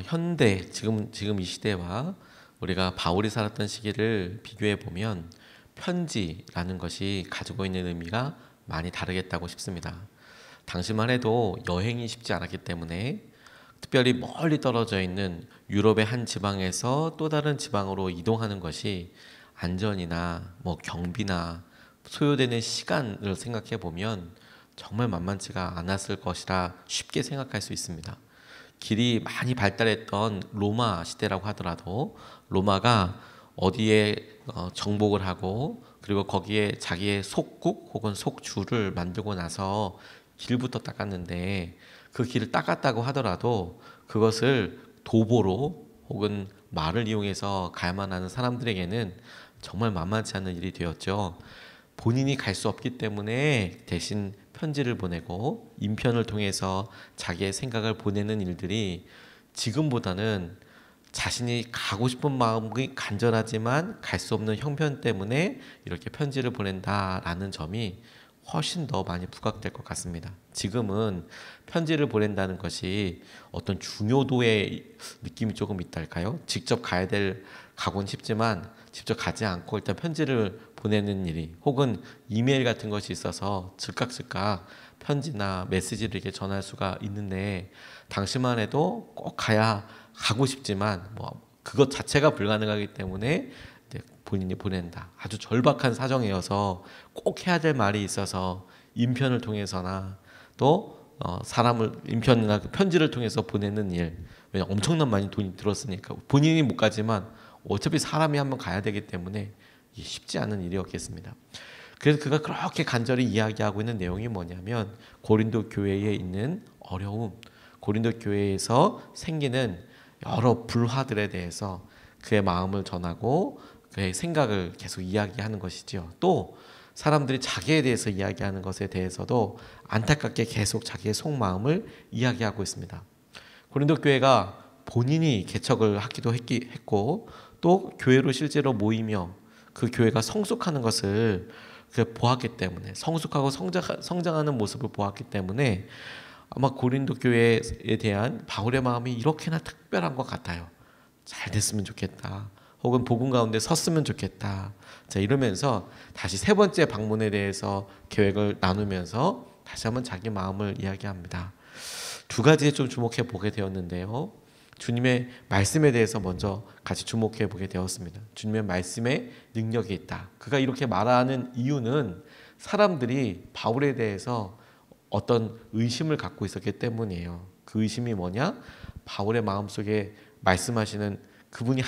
현대 지금 이 시대와 우리가 바울이 살았던 시기를 비교해 보면 편지라는 것이 가지고 있는 의미가 많이 다르겠다고 싶습니다. 당시만 해도 여행이 쉽지 않았기 때문에 특별히 멀리 떨어져 있는 유럽의 한 지방에서 또 다른 지방으로 이동하는 것이 안전이나 경비나 소요되는 시간을 생각해 보면 정말 만만치가 않았을 것이라 쉽게 생각할 수 있습니다. 길이 많이 발달했던 로마 시대라고 하더라도 로마가 어디에 정복을 하고 그리고 거기에 자기의 속국 혹은 속주를 만들고 나서 길부터 닦았는데 그 길을 닦았다고 하더라도 그것을 도보로 혹은 말을 이용해서 가야만 하는 사람들에게는 정말 만만치 않은 일이 되었죠. 본인이 갈 수 없기 때문에 대신 편지를 보내고 인편을 통해서 자기의 생각을 보내는 일들이 지금보다는 자신이 가고 싶은 마음이 간절하지만 갈 수 없는 형편 때문에 이렇게 편지를 보낸다라는 점이 훨씬 더 많이 부각될 것 같습니다. 지금은 편지를 보낸다는 것이 어떤 중요도의 느낌이 조금 있달까요? 직접 가곤 싶지만 직접 가지 않고 일단 편지를 보내는 일이 혹은 이메일 같은 것이 있어서 즉각 편지나 메시지를 이렇게 전할 수가 있는데 당시만 해도 꼭 가고 싶지만 그것 자체가 불가능하기 때문에 본인이 보낸다. 아주 절박한 사정이어서 꼭 해야 될 말이 있어서 인편을 통해서나 또 사람을 인편이나 편지를 통해서 보내는 일. 왜냐 엄청난 많이 돈이 들었으니까 본인이 못 가지만 어차피 사람이 한번 가야 되기 때문에 쉽지 않은 일이었겠습니다. 그래서 그가 그렇게 간절히 이야기하고 있는 내용이 뭐냐면 고린도 교회에 있는 어려움, 고린도 교회에서 생기는 여러 불화들에 대해서 그의 마음을 전하고 그의 생각을 계속 이야기하는 것이지요. 또 사람들이 자기에 대해서 이야기하는 것에 대해서도 안타깝게 계속 자기의 속마음을 이야기하고 있습니다. 고린도 교회가 본인이 개척을 하기도 했고 또 교회로 실제로 모이며 그 교회가 성숙하는 것을 보았기 때문에 성숙하고 성장하는 모습을 보았기 때문에 아마 고린도 교회에 대한 바울의 마음이 이렇게나 특별한 것 같아요. 잘 됐으면 좋겠다. 혹은 복음 가운데 섰으면 좋겠다. 자, 이러면서 다시 세 번째 방문에 대해서 계획을 나누면서 다시 한번 자기 마음을 이야기합니다. 두 가지에 좀 주목해 보게 되었는데요. 주님의 말씀에 대해서 먼저 같이 주목해 보게 되었습니다. 주님의 말씀에 능력이 있다. 그가 이렇게 말하는 이유는 사람들이 바울에 대해서 어떤 의심을 갖고 있었기 때문이에요. 그 의심이 뭐냐? 바울의 마음속에 말씀하시는 그분이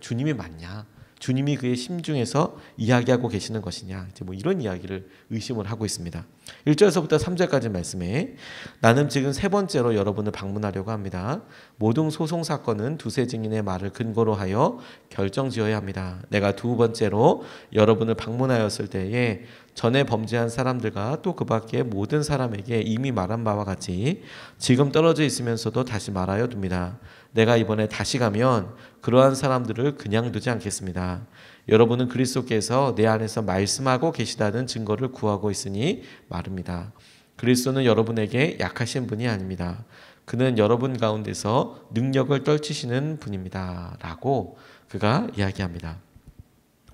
주님이 맞냐? 주님이 그의 심중에서 이야기하고 계시는 것이냐? 이제 이런 이야기를 의심을 하고 있습니다. 1절에서부터 3절까지 말씀에 나는 지금 세 번째로 여러분을 방문하려고 합니다. 모든 소송 사건은 두세 증인의 말을 근거로 하여 결정지어야 합니다. 내가 두 번째로 여러분을 방문하였을 때에 전에 범죄한 사람들과 또 그 밖에 모든 사람에게 이미 말한 바와 같이 지금 떨어져 있으면서도 다시 말하여 둡니다. 내가 이번에 다시 가면 그러한 사람들을 그냥 두지 않겠습니다. 여러분은 그리스도께서 내 안에서 말씀하고 계시다는 증거를 구하고 있으니 말입니다. 그리스도는 여러분에게 약하신 분이 아닙니다. 그는 여러분 가운데서 능력을 떨치시는 분입니다. 라고 그가 이야기합니다.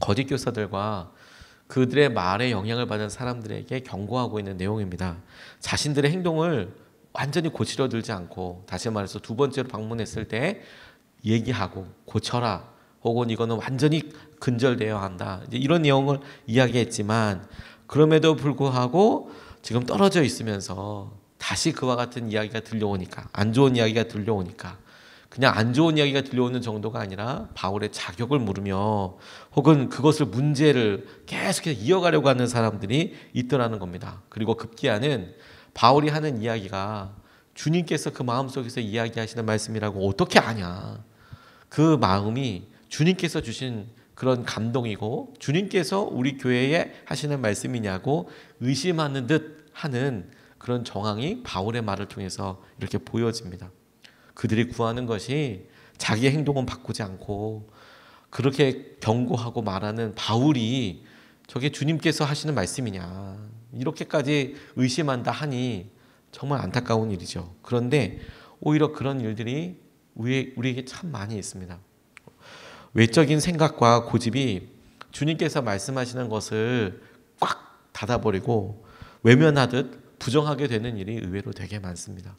거짓 교사들과 그들의 말에 영향을 받은 사람들에게 경고하고 있는 내용입니다. 자신들의 행동을 완전히 고치려 들지 않고 다시 말해서 두 번째로 방문했을 때 얘기하고 고쳐라 혹은 이거는 완전히 근절되어야 한다. 이런 내용을 이야기했지만 그럼에도 불구하고 지금 떨어져 있으면서 다시 그와 같은 이야기가 들려오니까 안 좋은 이야기가 들려오니까 그냥 안 좋은 이야기가 들려오는 정도가 아니라 바울의 자격을 물으며 혹은 그것을 문제를 계속해서 이어가려고 하는 사람들이 있더라는 겁니다. 그리고 급기야는 바울이 하는 이야기가 주님께서 그 마음속에서 이야기하시는 말씀이라고 어떻게 아냐. 그 마음이 주님께서 주신 그런 감동이고 주님께서 우리 교회에 하시는 말씀이냐고 의심하는 듯 하는 그런 정황이 바울의 말을 통해서 이렇게 보여집니다. 그들이 구하는 것이 자기의 행동은 바꾸지 않고 그렇게 경고하고 말하는 바울이 저게 주님께서 하시는 말씀이냐 이렇게까지 의심한다 하니 정말 안타까운 일이죠. 그런데 오히려 그런 일들이 우리에게 참 많이 있습니다. 외적인 생각과 고집이 주님께서 말씀하시는 것을 꽉 닫아버리고 외면하듯 부정하게 되는 일이 의외로 되게 많습니다.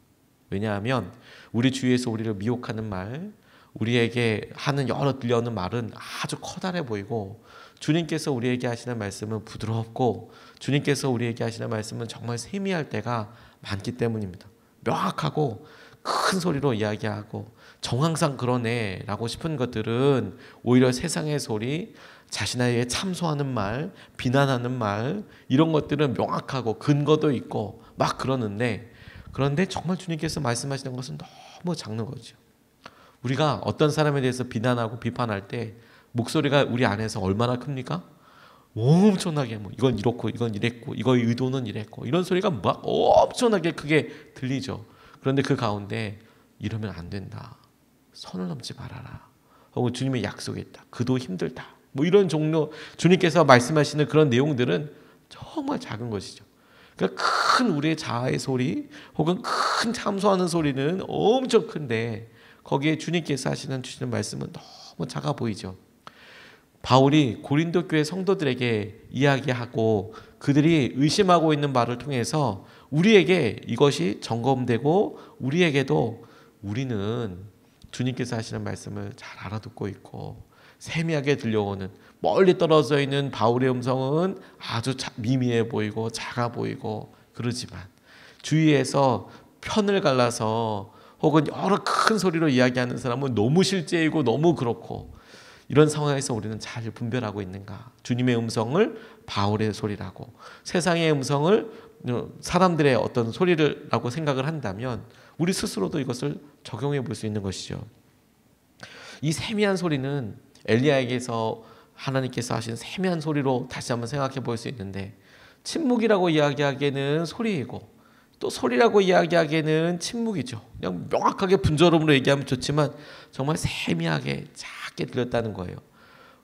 왜냐하면 우리 주위에서 우리를 미혹하는 말, 우리에게 하는 여러 들려오는 말은 아주 커다래 보이고, 주님께서 우리에게 하시는 말씀은 부드럽고, 주님께서 우리에게 하시는 말씀은 정말 세미할 때가 많기 때문입니다. 명확하고 큰 소리로 이야기하고 정황상 그러네 라고 싶은 것들은 오히려 세상의 소리, 자신에게 참소하는 말, 비난하는 말, 이런 것들은 명확하고 근거도 있고 막 그러는데, 그런데 정말 주님께서 말씀하시는 것은 너무 작은 거죠. 우리가 어떤 사람에 대해서 비난하고 비판할 때 목소리가 우리 안에서 얼마나 큽니까? 엄청나게 이건 이렇고 이건 이랬고 이거의 의도는 이랬고 이런 소리가 막 엄청나게 크게 들리죠. 그런데 그 가운데 이러면 안 된다, 선을 넘지 말아라, 혹은 주님의 약속이 있다, 그도 힘들다, 이런 종류, 주님께서 말씀하시는 그런 내용들은 정말 작은 것이죠. 그러니까 큰 우리의 자아의 소리 혹은 큰 참소하는 소리는 엄청 큰데 거기에 주님께서 주시는 말씀은 너무 작아 보이죠. 바울이 고린도 교회 성도들에게 이야기하고 그들이 의심하고 있는 말을 통해서 우리에게 이것이 점검되고, 우리에게도 우리는 주님께서 하시는 말씀을 잘 알아듣고 있고 세미하게 들려오는, 멀리 떨어져 있는 바울의 음성은 아주 미미해 보이고 작아 보이고 그러지만 주위에서 편을 갈라서 혹은 여러 큰 소리로 이야기하는 사람은 너무 실제이고 너무 그렇고, 이런 상황에서 우리는 잘 분별하고 있는가? 주님의 음성을 바울의 소리라고, 세상의 음성을 사람들의 어떤 소리라고 생각을 한다면 우리 스스로도 이것을 적용해 볼 수 있는 것이죠. 이 세미한 소리는 엘리야에게서 하나님께서 하신 세미한 소리로 다시 한번 생각해 볼 수 있는데, 침묵이라고 이야기하기에는 소리이고 또 소리라고 이야기하기에는 침묵이죠. 그냥 명확하게 분절음으로 얘기하면 좋지만 정말 세미하게 작게 들렸다는 거예요.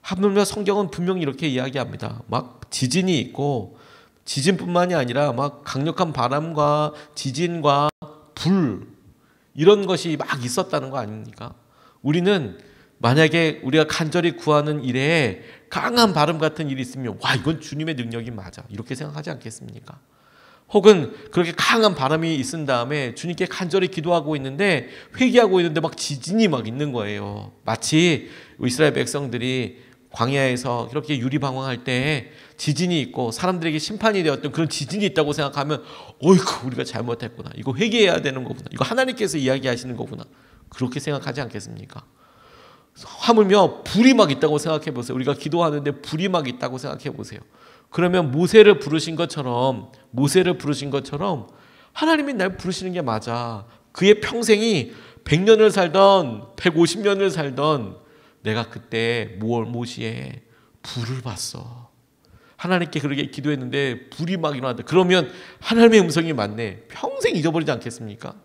하물며 성경은 분명히 이렇게 이야기합니다. 막 지진이 있고, 지진뿐만이 아니라 막 강력한 바람과 지진과 불, 이런 것이 막 있었다는 거 아닙니까? 우리는 만약에 우리가 간절히 구하는 일에 강한 바람 같은 일이 있으면 와, 이건 주님의 능력이 맞아, 이렇게 생각하지 않겠습니까? 혹은 그렇게 강한 바람이 있은 다음에 주님께 간절히 기도하고 있는데, 회개하고 있는데 막 지진이 막 있는 거예요. 마치 이스라엘 백성들이 광야에서 이렇게 유리방황할 때 지진이 있고 사람들에게 심판이 되었던 그런 지진이 있다고 생각하면 어이구, 우리가 잘못했구나, 이거 회개해야 되는 거구나, 이거 하나님께서 이야기하시는 거구나, 그렇게 생각하지 않겠습니까? 하물며 불이 막 있다고 생각해 보세요. 우리가 기도하는데 불이 막 있다고 생각해 보세요. 그러면 모세를 부르신 것처럼 하나님이 날 부르시는 게 맞아. 그의 평생이 100년을 살던 150년을 살던 내가 그때 모시에 불을 봤어. 하나님께 그렇게 기도했는데 불이 막 일어났다. 그러면 하나님의 음성이 맞네. 평생 잊어버리지 않겠습니까?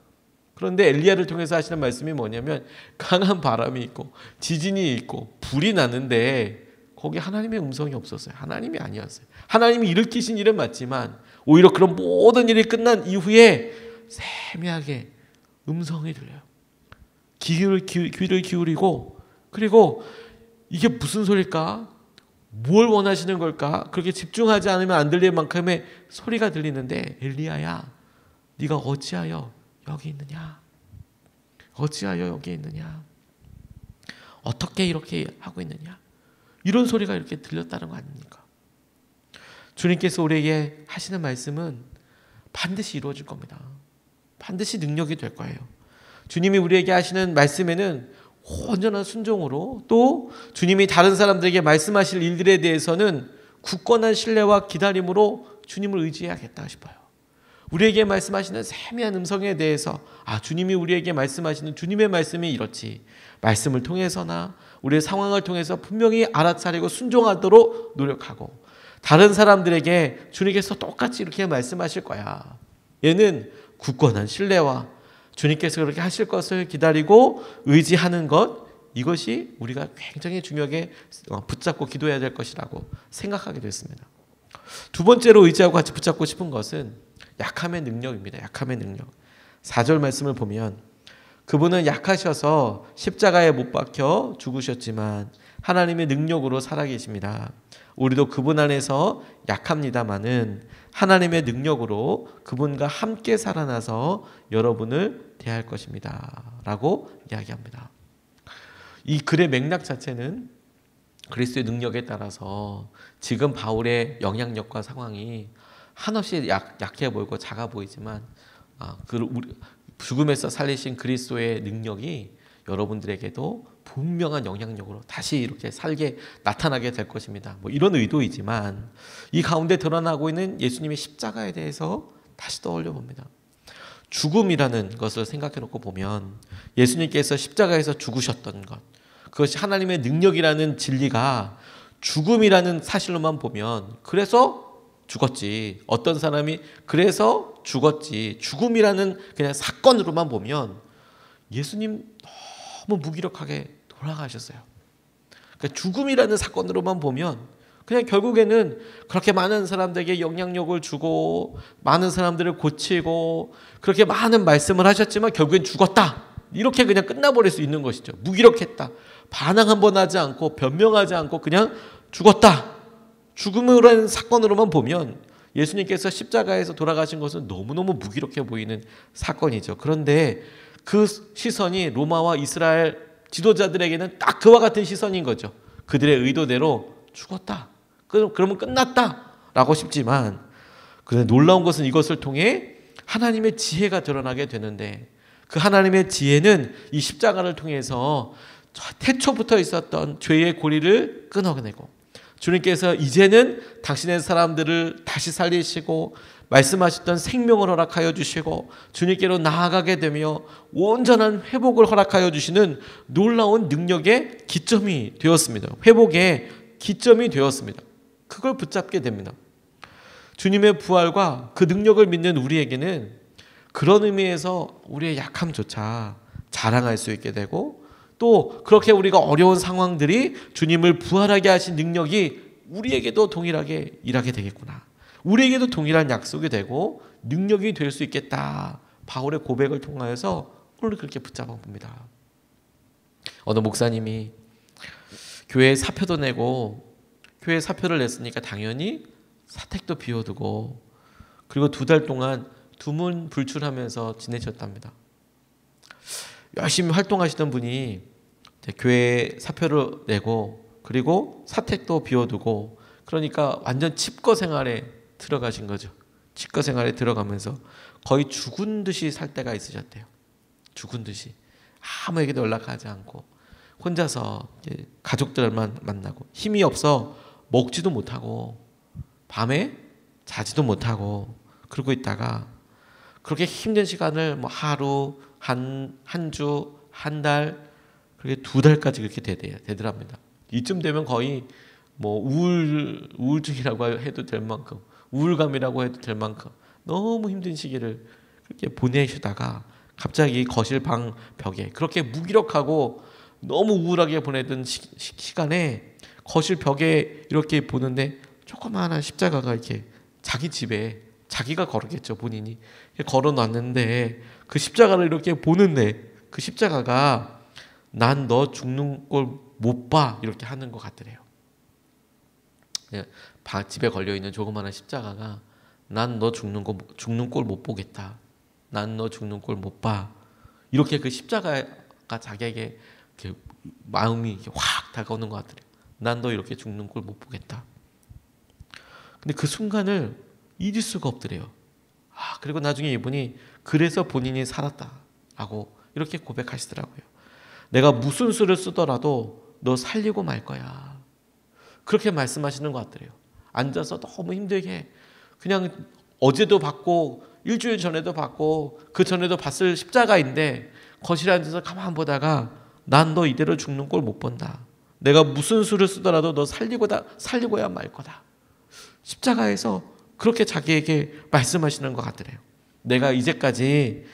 그런데 엘리야를 통해서 하시는 말씀이 뭐냐면, 강한 바람이 있고 지진이 있고 불이 나는데 거기 하나님의 음성이 없었어요. 하나님이 아니었어요. 하나님이 일으키신 일은 맞지만 오히려 그런 모든 일이 끝난 이후에 세미하게 음성이 들려요. 귀를 기울이고, 그리고 이게 무슨 소리일까? 뭘 원하시는 걸까? 그렇게 집중하지 않으면 안 들릴 만큼의 소리가 들리는데, 엘리야야, 네가 어찌하여 여기 있느냐? 어찌하여 여기 있느냐? 어떻게 이렇게 하고 있느냐? 이런 소리가 이렇게 들렸다는 거 아닙니까? 주님께서 우리에게 하시는 말씀은 반드시 이루어질 겁니다. 반드시 능력이 될 거예요. 주님이 우리에게 하시는 말씀에는 온전한 순종으로, 또 주님이 다른 사람들에게 말씀하실 일들에 대해서는 굳건한 신뢰와 기다림으로 주님을 의지해야겠다 싶어요. 우리에게 말씀하시는 세미한 음성에 대해서 주님이 우리에게 말씀하시는 주님의 말씀이 이렇지, 말씀을 통해서나 우리의 상황을 통해서 분명히 알아차리고 순종하도록 노력하고, 다른 사람들에게 주님께서 똑같이 이렇게 말씀하실 거야, 얘는 굳건한 신뢰와 주님께서 그렇게 하실 것을 기다리고 의지하는 것, 이것이 우리가 굉장히 중요하게 붙잡고 기도해야 될 것이라고 생각하게 됐습니다. 두 번째로 의지하고 같이 붙잡고 싶은 것은 약함의 능력입니다. 약함의 능력. 4절 말씀을 보면, 그분은 약하셔서 십자가에 못 박혀 죽으셨지만 하나님의 능력으로 살아계십니다. 우리도 그분 안에서 약합니다마는 하나님의 능력으로 그분과 함께 살아나서 여러분을 대할 것입니다. 라고 이야기합니다. 이 글의 맥락 자체는 그리스도의 능력에 따라서 지금 바울의 영향력과 상황이 한없이 약해 보이고 작아 보이지만 죽음에서 살리신 그리스도의 능력이 여러분들에게도 분명한 영향력으로 다시 이렇게 살게 나타나게 될 것입니다. 이런 의도이지만 이 가운데 드러나고 있는 예수님의 십자가에 대해서 다시 떠올려 봅니다. 죽음이라는 것을 생각해 놓고 보면 예수님께서 십자가에서 죽으셨던 것, 그것이 하나님의 능력이라는 진리가 죽음이라는 사실로만 보면 그래서 죽었지, 어떤 사람이 그래서 죽었지, 죽음이라는 그냥 사건으로만 보면 예수님 너무 무기력하게 돌아가셨어요. 그러니까 죽음이라는 사건으로만 보면 그냥 결국에는 그렇게 많은 사람들에게 영향력을 주고 많은 사람들을 고치고 그렇게 많은 말씀을 하셨지만 결국엔 죽었다, 이렇게 그냥 끝나버릴 수 있는 것이죠. 무기력했다, 반항 한번 하지 않고 변명하지 않고 그냥 죽었다. 죽음이라는 사건으로만 보면 예수님께서 십자가에서 돌아가신 것은 너무너무 무기력해 보이는 사건이죠. 그런데 그 시선이 로마와 이스라엘 지도자들에게는 딱 그와 같은 시선인 거죠. 그들의 의도대로 죽었다, 그러면 끝났다 라고 싶지만, 그런데 놀라운 것은 이것을 통해 하나님의 지혜가 드러나게 되는데, 그 하나님의 지혜는 이 십자가를 통해서 태초부터 있었던 죄의 고리를 끊어내고 주님께서 이제는 당신의 사람들을 다시 살리시고 말씀하셨던 생명을 허락하여 주시고 주님께로 나아가게 되며 온전한 회복을 허락하여 주시는 놀라운 능력의 기점이 되었습니다. 회복의 기점이 되었습니다. 그걸 붙잡게 됩니다. 주님의 부활과 그 능력을 믿는 우리에게는 그런 의미에서 우리의 약함조차 자랑할 수 있게 되고, 또 그렇게 우리가 어려운 상황들이 주님을 부활하게 하신 능력이 우리에게도 동일하게 일하게 되겠구나, 우리에게도 동일한 약속이 되고 능력이 될 수 있겠다, 바울의 고백을 통하여서 오늘 그렇게 붙잡아 봅니다. 어느 목사님이 교회에 사표도 내고, 교회에 사표를 냈으니까 당연히 사택도 비워두고, 그리고 2달 동안 두문불출하면서 지내셨답니다. 열심히 활동하시던 분이 교회에 사표를 내고 그리고 사택도 비워두고, 그러니까 완전 칩거 생활에 들어가신 거죠. 칩거 생활에 들어가면서 거의 죽은 듯이 살 때가 있으셨대요. 죽은 듯이 아무에게도 연락하지 않고 혼자서 가족들만 만나고, 힘이 없어 먹지도 못하고 밤에 자지도 못하고 그러고 있다가 그렇게 힘든 시간을 하루, 한 주, 한 달, 그렇게 2달까지 그렇게 되더랍니다. 이쯤 되면 거의 우울증이라고 해도 될 만큼, 우울감이라고 해도 될 만큼 너무 힘든 시기를 그렇게 보내시다가 갑자기 거실 방 벽에 그렇게 무기력하고 너무 우울하게 보내던 시간에 거실 벽에 이렇게 보는데 조그마한 십자가가 이렇게 자기 집에, 자기가 걸었겠죠, 본인이 걸어놨는데, 그 십자가를 이렇게 보는데 그 십자가가 난 너 죽는 걸 못 봐, 이렇게 하는 것 같더래요. 집에 걸려있는 조그마한 십자가가 난 너 죽는 꼴 못 보겠다, 난 너 죽는 꼴 못 봐, 이렇게 그 십자가가 자기에게 이렇게 마음이 이렇게 확 다가오는 것 같더래요. 난 너 이렇게 죽는 꼴 못 보겠다. 근데 그 순간을 잊을 수가 없더래요. 그리고 나중에 이분이 그래서 본인이 살았다라고 이렇게 고백하시더라고요. 내가 무슨 수를 쓰더라도 너 살리고 말 거야, 그렇게 말씀하시는 것 같더래요. 앉아서 너무 힘들게 그냥 어제도 봤고 일주일 전에도 봤고 그 전에도 봤을 십자가인데 거실에 앉아서 가만 보다가 난 너 이대로 죽는 꼴 못 본다, 내가 무슨 수를 쓰더라도 너 살리고야 말 거다, 십자가에서 그렇게 자기에게 말씀하시는 것 같더래요. 내가 이제까지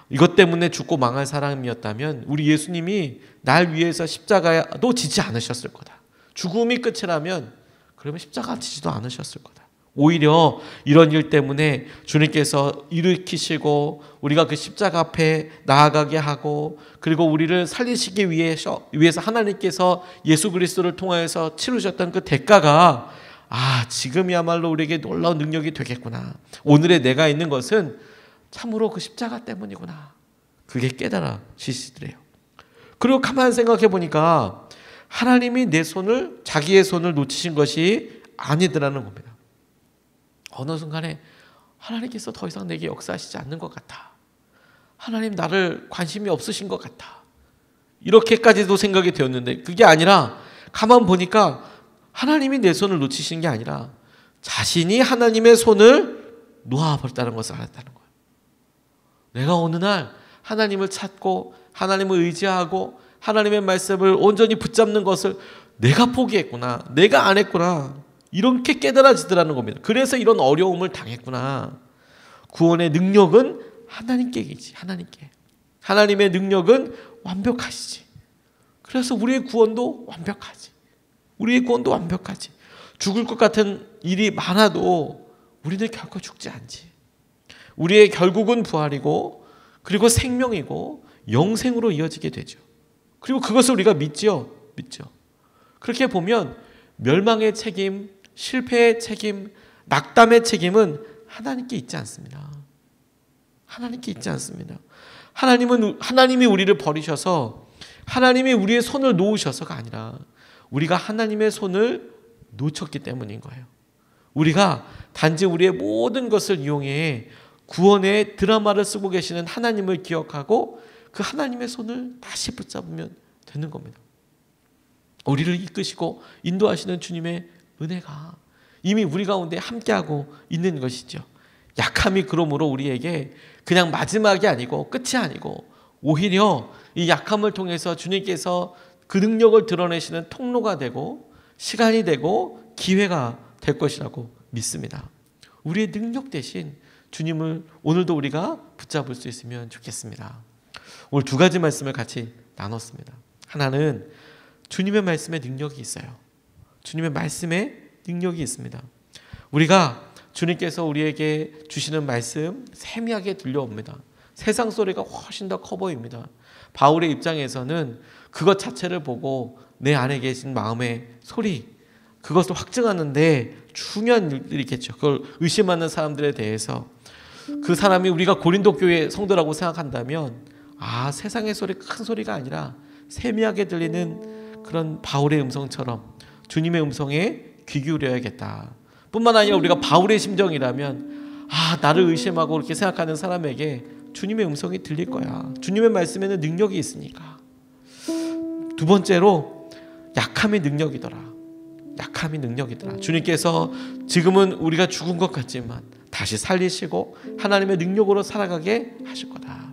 이것 때문에 죽고 망할 사람이었다면 우리 예수님이 날 위해서 십자가도 지지 않으셨을 거다. 죽음이 끝이라면 그러면 십자가 지지도 않으셨을 거다. 오히려 이런 일 때문에 주님께서 일으키시고 우리가 그 십자가 앞에 나아가게 하고 그리고 우리를 살리시기 위해서 하나님께서 예수 그리스도를 통하여서 치르셨던 그 대가가 지금이야말로 우리에게 놀라운 능력이 되겠구나. 오늘의 내가 있는 것은 참으로 그 십자가 때문이구나. 그게 깨달아지시더래요. 그리고 가만 생각해 보니까 하나님이 내 손을 자기의 손을 놓치신 것이 아니더라는 겁니다. 어느 순간에 하나님께서 더 이상 내게 역사하시지 않는 것 같아. 하나님 나를 관심이 없으신 것 같아. 이렇게까지도 생각이 되었는데 그게 아니라 가만 보니까 하나님이 내 손을 놓치신 게 아니라 자신이 하나님의 손을 놓아버렸다는 것을 알았다는 거예요. 내가 어느 날 하나님을 찾고 하나님을 의지하고 하나님의 말씀을 온전히 붙잡는 것을 내가 포기했구나. 내가 안 했구나. 이렇게 깨달아지더라는 겁니다. 그래서 이런 어려움을 당했구나. 구원의 능력은 하나님께 계시지. 하나님께. 하나님의 능력은 완벽하시지. 그래서 우리의 구원도 완벽하지. 우리의 구원도 완벽하지. 죽을 것 같은 일이 많아도 우리는 결코 죽지 않지. 우리의 결국은 부활이고 그리고 생명이고 영생으로 이어지게 되죠. 그리고 그것을 우리가 믿죠. 그렇게 보면 멸망의 책임, 실패의 책임, 낙담의 책임은 하나님께 있지 않습니다. 하나님께 있지 않습니다. 하나님이 우리를 버리셔서 하나님이 우리의 손을 놓으셔서가 아니라 우리가 하나님의 손을 놓쳤기 때문인 거예요. 우리가 단지 우리의 모든 것을 이용해 구원의 드라마를 쓰고 계시는 하나님을 기억하고 그 하나님의 손을 다시 붙잡으면 되는 겁니다. 우리를 이끄시고 인도하시는 주님의 은혜가 이미 우리 가운데 함께하고 있는 것이죠. 약함이 그러므로 우리에게 그냥 마지막이 아니고 끝이 아니고 오히려 이 약함을 통해서 주님께서 그 능력을 드러내시는 통로가 되고 시간이 되고 기회가 될 것이라고 믿습니다. 우리의 능력 대신 주님을 오늘도 우리가 붙잡을 수 있으면 좋겠습니다. 오늘 두 가지 말씀을 같이 나눴습니다. 하나는 주님의 말씀에 능력이 있어요. 주님의 말씀에 능력이 있습니다. 우리가 주님께서 우리에게 주시는 말씀 세미하게 들려옵니다. 세상 소리가 훨씬 더 커 보입니다. 바울의 입장에서는 그것 자체를 보고 내 안에 계신 마음의 소리, 그것을 확증하는데 중요한 일들이 있겠죠. 그걸 의심하는 사람들에 대해서 그 사람이 우리가 고린도 교회 성도라고 생각한다면 세상의 소리, 큰 소리가 아니라 세미하게 들리는 그런 바울의 음성처럼 주님의 음성에 귀 기울여야겠다. 뿐만 아니라 우리가 바울의 심정이라면 나를 의심하고 그렇게 생각하는 사람에게 주님의 음성이 들릴 거야. 주님의 말씀에는 능력이 있으니까. 두 번째로 약함의 능력이더라. 약함이 능력이더라. 주님께서 지금은 우리가 죽은 것 같지만 다시 살리시고 하나님의 능력으로 살아가게 하실 거다.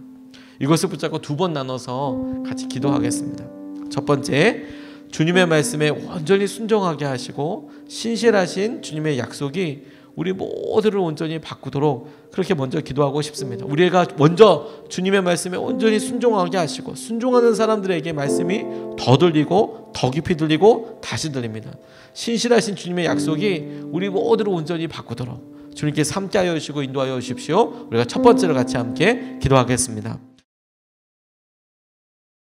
이것을 붙잡고 두 번 나눠서 같이 기도하겠습니다. 첫 번째, 주님의 말씀에 온전히 순종하게 하시고 신실하신 주님의 약속이 우리 모두를 온전히 바꾸도록 그렇게 먼저 기도하고 싶습니다. 우리가 먼저 주님의 말씀에 온전히 순종하게 하시고 순종하는 사람들에게 말씀이 더 들리고 더 깊이 들리고 다시 들립니다. 신실하신 주님의 약속이 우리 모두를 온전히 바꾸도록 주님께서 함께하여 주시고 인도하여 주십시오. 우리가 첫 번째로 같이 함께 기도하겠습니다.